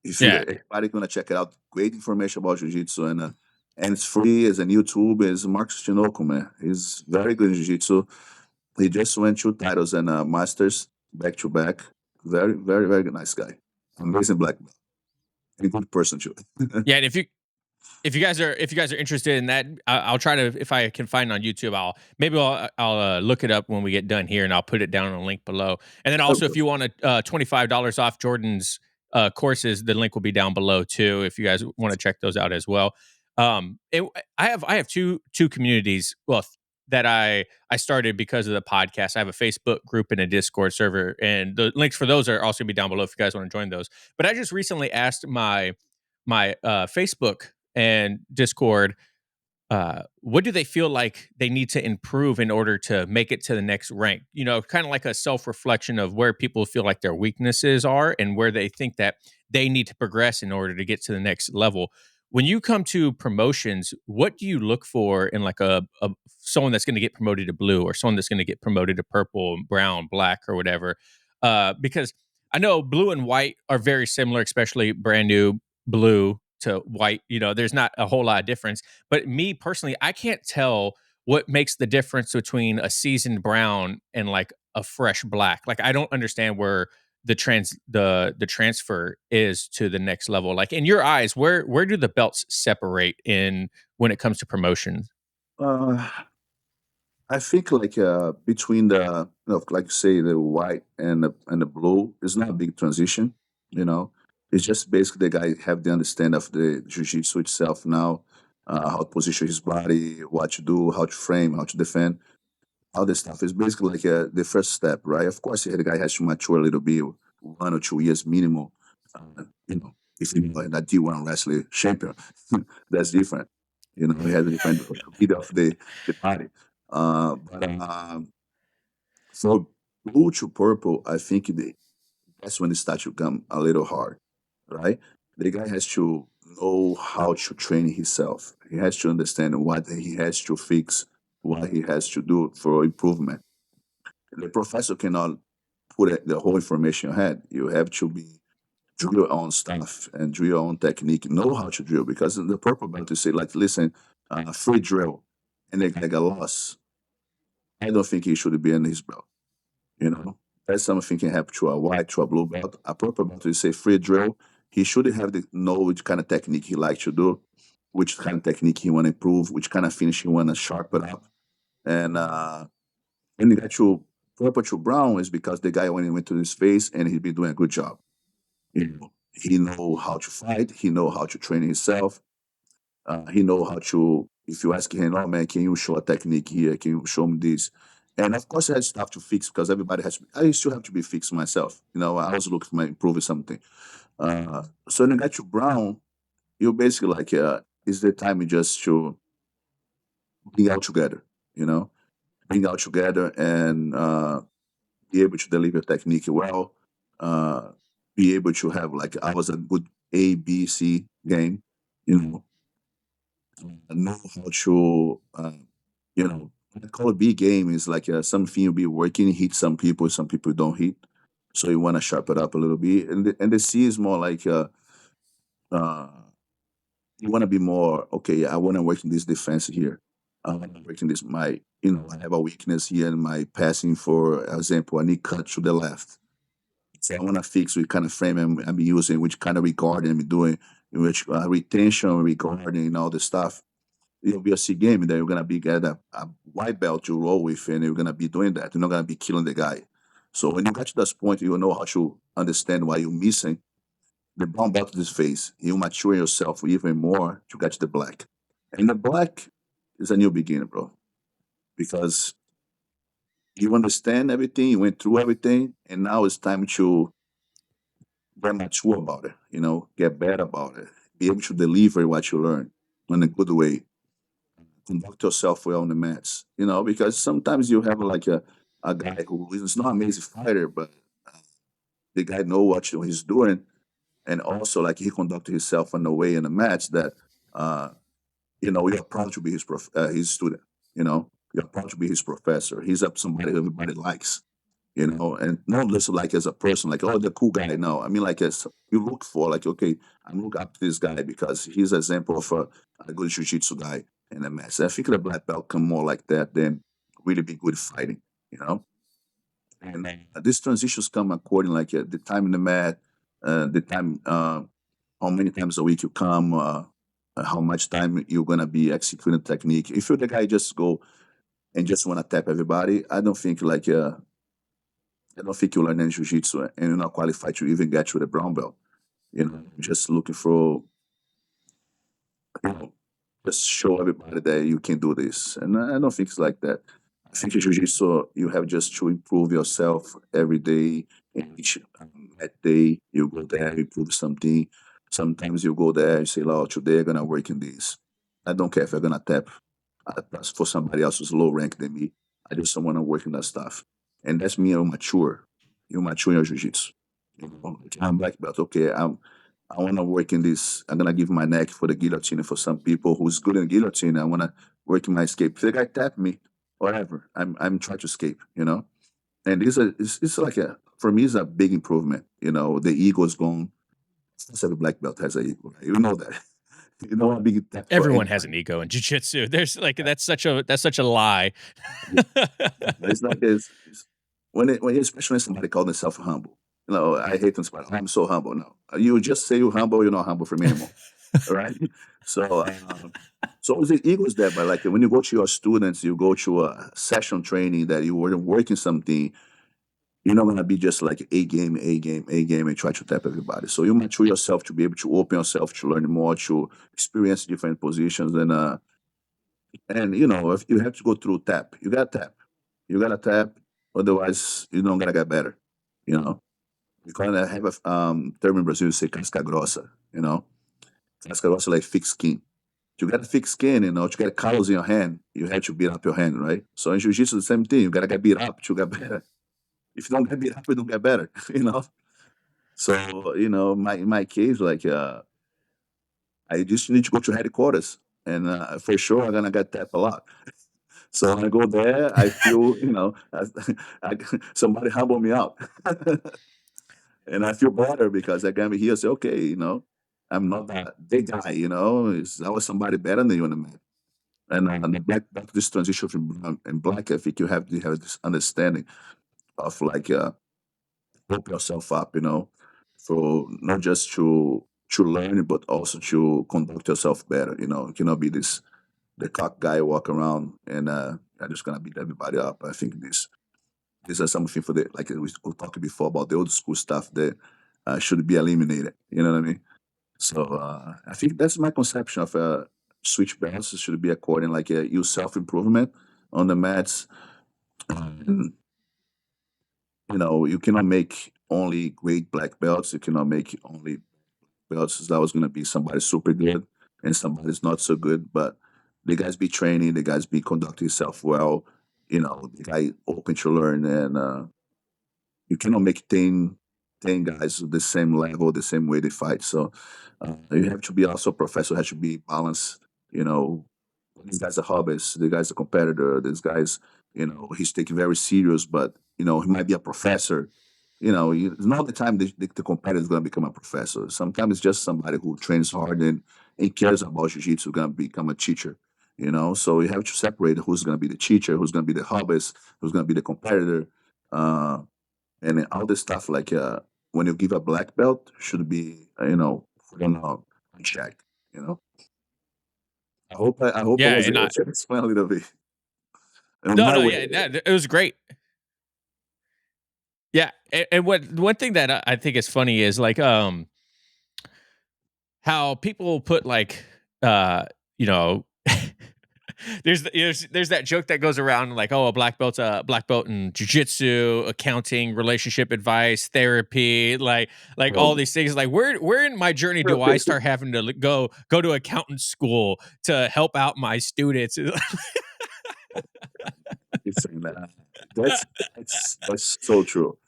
if you Yeah. everybody gonna check it out, great information about jiu-jitsu and it's free as a YouTube is Marcos Tinoco, man. He's very good in jiu-jitsu. He just won two titles and masters back to back. Very, very, very nice guy. Amazing black belt. And good person too. Yeah, and if you guys are interested in that, I'll try to if I can find it on YouTube. I'll look it up when we get done here, and I'll put it down in a link below. And then also, if you want to $25 off Jordan's courses, the link will be down below too. If you guys want to check those out as well. Um, it, I have two communities. Well, that I started because of the podcast. I have a Facebook group and a Discord server, and the links for those are also gonna be down below if you guys want to join those. But I just recently asked my Facebook and Discord, what do they feel like they need to improve in order to make it to the next rank? Kind of like a self reflection of where people feel like their weaknesses are and where they think that they need to progress in order to get to the next level. When you come to promotions, what do you look for in like a someone that's going to get promoted to blue or someone that's going to get promoted to purple, brown, black, or whatever? Because I know blue and white are very similar, especially brand new blue to white. There's not a whole lot of difference. But me personally, I can't tell what makes the difference between a seasoned brown and like a fresh black. Like I don't understand where the transfer is to the next level. Like in your eyes, where do the belts separate in when it comes to promotion? uh, I think like between the like you say the white and the blue is not a big transition. You know, it's just basically the guy have the understand of the jiu-jitsu itself now, how to position his body, what to do, how to frame, how to defend. All this stuff is basically like the first step, right? Of course, the guy has to mature a little bit, 1 or 2 years minimum. If you know that D1 wrestling champion, that's different. He has a different beat of the body. But for blue to purple, I think that's when it starts to come a little hard, right? The guy has to know how to train himself. He has to understand what he has to fix, what he has to do for improvement. The professor cannot put the whole information ahead. You have to be drill your own stuff and drill your own technique. Know how to drill because the purple belt to say like, listen, free drill, and the guy got lost. I don't think he should be in his belt. You know, that's something can happen to a white, to a blue belt. A purple belt is say free drill. He should have to know which kind of technique he like to do, which kind of technique he want to improve, which kind of finish he want to sharpen up. And when you get to purple to brown is because the guy when he went to his face and he be doing a good job. You know, he know how to fight. He know how to train himself. He know how to. If you ask him, "Oh man, can you show a technique here? Can you show me this?" And of course, I had stuff to fix because everybody has. I still have to be fixed myself. You know, I was looking for my improving something. So when you get to brown, you basically like, it's the time you just to bring out together. You know, bring out together and be able to deliver technique well. Uh, be able to have like I was a good A B C game. You know how to, I call it B game is like something you'll be working, hit some people don't hit. So you want to sharpen it up a little bit. And the C is more like, uh, you want to be more, okay, I want to work in this defense here. I want to work in this, I have a weakness here in my passing, for example, I need cut to the left. So I want to fix what kind of frame I'm using, which kind of regarding I'm doing, which retention regarding and all this stuff. It'll be a C game that you're gonna be get a white belt to roll with, and you're gonna be doing that. You're not gonna be killing the guy. So when you get to this point, you know how to understand why you're missing the brown belt to this phase. You mature yourself even more to get to the black. And the black is a new beginning, bro, because you understand everything, you went through everything, and now it's time to get mature about it. Get better about it, be able to deliver what you learn in a good way, conduct yourself well on the mats, because sometimes you have like a guy who is not an amazing fighter, but the guy know what he's doing, and also like he conducted himself in a way in the match that uh, you're proud to be his student. You're proud to be his professor. He's up somebody who everybody likes. And not just like as a person, like, oh, the cool guy. No, I mean, like, as you look for, like, okay, I'm looking up to this guy because he's an example of a good jiu-jitsu guy in a match. I think the black belt come more like that than really be good fighting, you know? And these transitions come according, like, the time in the mat, the time, how many times a week you come, how much time you're going to be executing technique. If you're the guy just go and just want to tap everybody, I don't think you learn any jiu-jitsu and you're not qualified to even get to the brown belt. Just looking for, you know, just show everybody that you can do this. And I don't think it's like that. I think in jiu-jitsu, you have just to improve yourself every day. And each that day, you go there, improve something. Sometimes you go there and say, oh, today I'm going to work in this. I don't care if I'm going to tap for somebody else who's low rank than me. I just want to work in that stuff. And that's me, I'm mature. You mature in your jiu-jitsu. Okay, I'm black belt. Okay, I want to work in this. I'm gonna give my neck for the guillotine. For some people who's good in guillotine, I want to work in my escape. If the guy tap me, whatever, I'm trying to escape. And it's like for me, it's a big improvement. The ego is gone. Every black belt has an ego. Right? You know that. You don't want to be that for Everyone has anybody. an ego in jiu-jitsu. There's like that's such a lie. It's like when especially when somebody calls themselves humble. I hate them. I'm so humble. No, you just say you're humble. You're not humble for me anymore. Right? So, so the ego is there, but like when you go to your students, you go to a session training that you were working something, you're not gonna be just like a game, a game, a game, and try to tap everybody. So you mature yourself to be able to open yourself to learn more, to experience different positions, and if you have to go through tap, you gotta tap, otherwise you're not gonna get better. You know, you gonna have a term in Brazil, say casca grossa. Casca grossa like thick skin. To get a thick skin, to get calls in your hand, you have to beat up your hand, right? So in jiu-jitsu, the same thing. You gotta get beat up to get better. If you don't get beat up, you don't get better, you know? So, in my case, like, I just need to go to headquarters. And for sure, I'm gonna get tapped a lot. So when I go there, I feel, I, somebody humble me out. And I feel better because I can be here and say, okay, I'm not that big guy, it's always somebody better than you in the mat. And the back to this transition from brown and black, I think you have this understanding of like hook yourself up, for not just to learn, but also to conduct yourself better. You cannot be this the cock guy walk around and I'm just gonna beat everybody up. I think this is something for the like we talked before about the old school stuff that should be eliminated. You know what I mean? So I think that's my conception of switch belts. It should be according like you self improvement on the mats. And, you cannot make only great black belts. You cannot make only belts. That was going to be somebody super good and somebody's not so good. But the guys be training, the guys be conducting himself well. The guy open to learn, and you cannot make 10 guys the same level, the same way they fight. So you have to be also a professor, has to be balanced. You know, this guy's a hobbyist, the guy's a competitor, this guy's, he's taken very serious, but, he might be a professor. It's not the time the competitor is going to become a professor. Sometimes it's just somebody who trains hard and cares about jiu-jitsu going to become a teacher. So you have to separate who's going to be the teacher, who's going to be the hobbyist, who's going to be the competitor. Uh, and then all this stuff like when you give a black belt should be put on check. You know, I hope I Yeah, was and able I to explain a little bit in no, my no, way. yeah, that it was great. Yeah, and what one thing that I think is funny is like how people put like you know there's that joke that goes around like, oh, a black belt in jujitsu, accounting, relationship advice, therapy, like all Oh, these things. Like where in my journey do I start having to go to accountant school to help out my students? it's saying that. That's so true.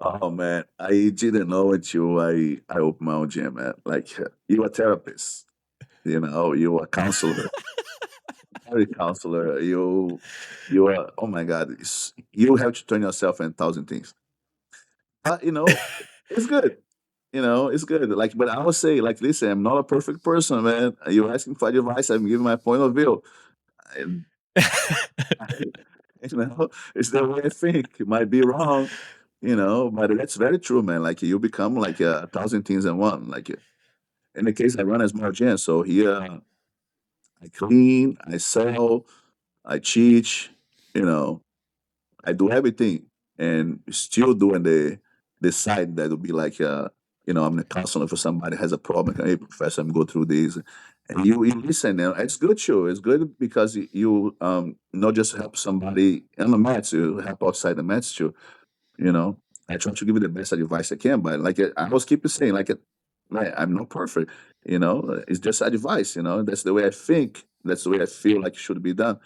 Oh man, I didn't know until I opened my own gym, man. Like you a therapist, you a counselor, married counselor, you are, oh my god, you have to turn yourself in 1,000 things. But it's good. It's good. Like, but I would say, like, listen, I'm not a perfect person, man. You're asking for advice. I'm giving my point of view. And, it's the way I think. It might be wrong, but that's very true, man. Like, you become like 1,000 things in one. Like, in the case I run as Margin, so here I clean, I sell, I teach, you know, I do everything and still doing the side that would be like I'm the counselor for somebody has a problem. Hey professor, I'm go through this. And you listen, and it's good too. It's good because you not just help somebody on the mats, you help outside the mats too. You know, I try to give you the best advice I can, but like I was keep saying, like right, I'm not perfect. It's just advice. That's the way I think. That's the way I feel like it should be done,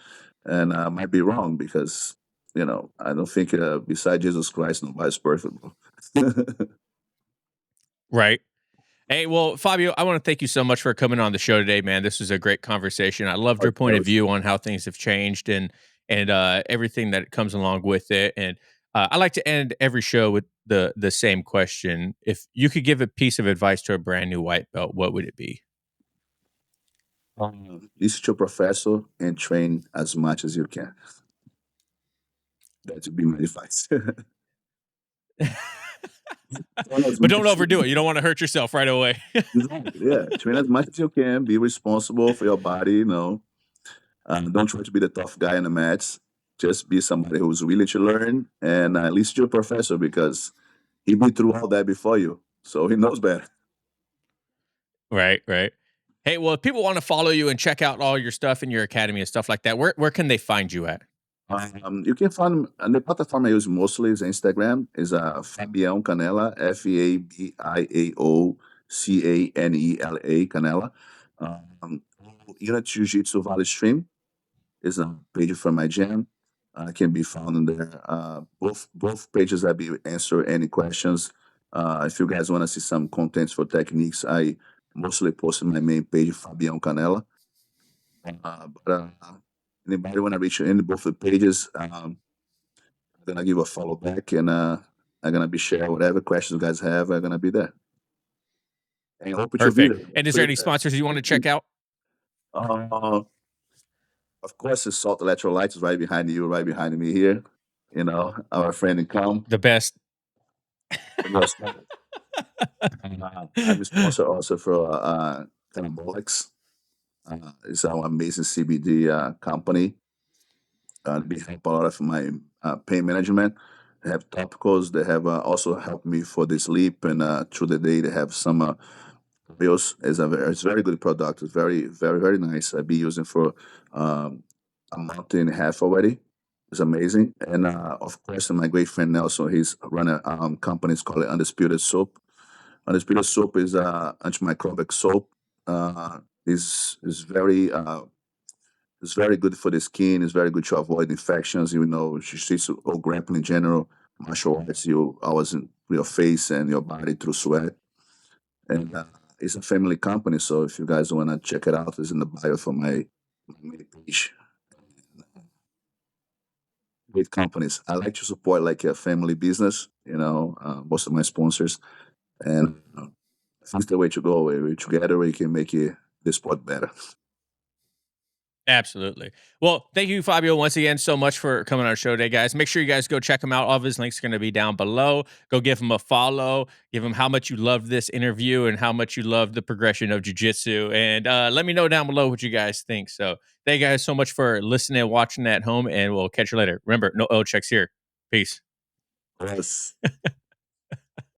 and I might be wrong because I don't think beside Jesus Christ nobody's perfect, bro. Right. Hey, well, Fabio, I want to thank you so much for coming on the show today, man. This was a great conversation. I loved your point of Coach. view on how things have changed and everything that comes along with it. And I like to end every show with the same question. If you could give a piece of advice to a brand new white belt, what would it be? Listen to your professor and train as much as you can. That would be my advice. Train as But much don't as you overdo it. You don't want to hurt yourself right away. Exactly. Yeah, train as much as you can. Be responsible for your body. Don't try to be the tough guy in the mats. Just be somebody who's willing to learn and listen to your professor because he been through all that before you, so he knows better. Right, right. Hey, well, if people want to follow you and check out all your stuff in your academy and stuff like that, where can they find you at? You can find and the platform I use mostly is Instagram. Is Fabio Cannela, Fabiao Canela, Canela. Um, Unit Jiu-Jitsu Valley Stream is a page from my gym. Can be found in there. Both pages I be answer any questions. If you guys want to see some contents for techniques, I mostly post on my main page, Fabian Canela. But anybody want to reach in both the pages, I'm gonna give a follow back and I'm gonna be sharing whatever questions you guys have. I'm gonna be there. And I hope you be Perfect. there And is next there week. any sponsors you want to check out? Uh, of course, the Salt Electrolytes is right behind you, right behind me here. You know, our friend and come. The best. I'm a sponsor also for Canabolics. It's our amazing CBD company. They help a lot of my pain management. They have topicals. They have also helped me for the sleep and through the day. They have some bills. It's a very good product. It's very nice. I've been using for um, a month and a half already. It's amazing. And of course, my great friend Nelson, he's run a company. It's called Undisputed Soap. Undisputed Soap is antimicrobial soap. Is very it's very good for the skin. It's very good to avoid infections. You know, jiu-jitsu or grappling in general, martial arts, you always in your face and your body through sweat. And it's a family company, so if you guys want to check it out, it's in the bio for my main page. Great companies. I like to support like a family business. You know, most of my sponsors, and I think it's the way to go. We together we can make the sport better. Absolutely. Well, thank you, Fabio, once again so much for coming on our show today, guys. Make sure you guys go check him out. All of his links are going to be down below. Go give him a follow. Give him how much you loved this interview and how much you love the progression of jiu-jitsu. And let me know down below what you guys think. So thank you guys so much for listening and watching at home, and we'll catch you later. Remember, no oil checks here. Peace. Yes.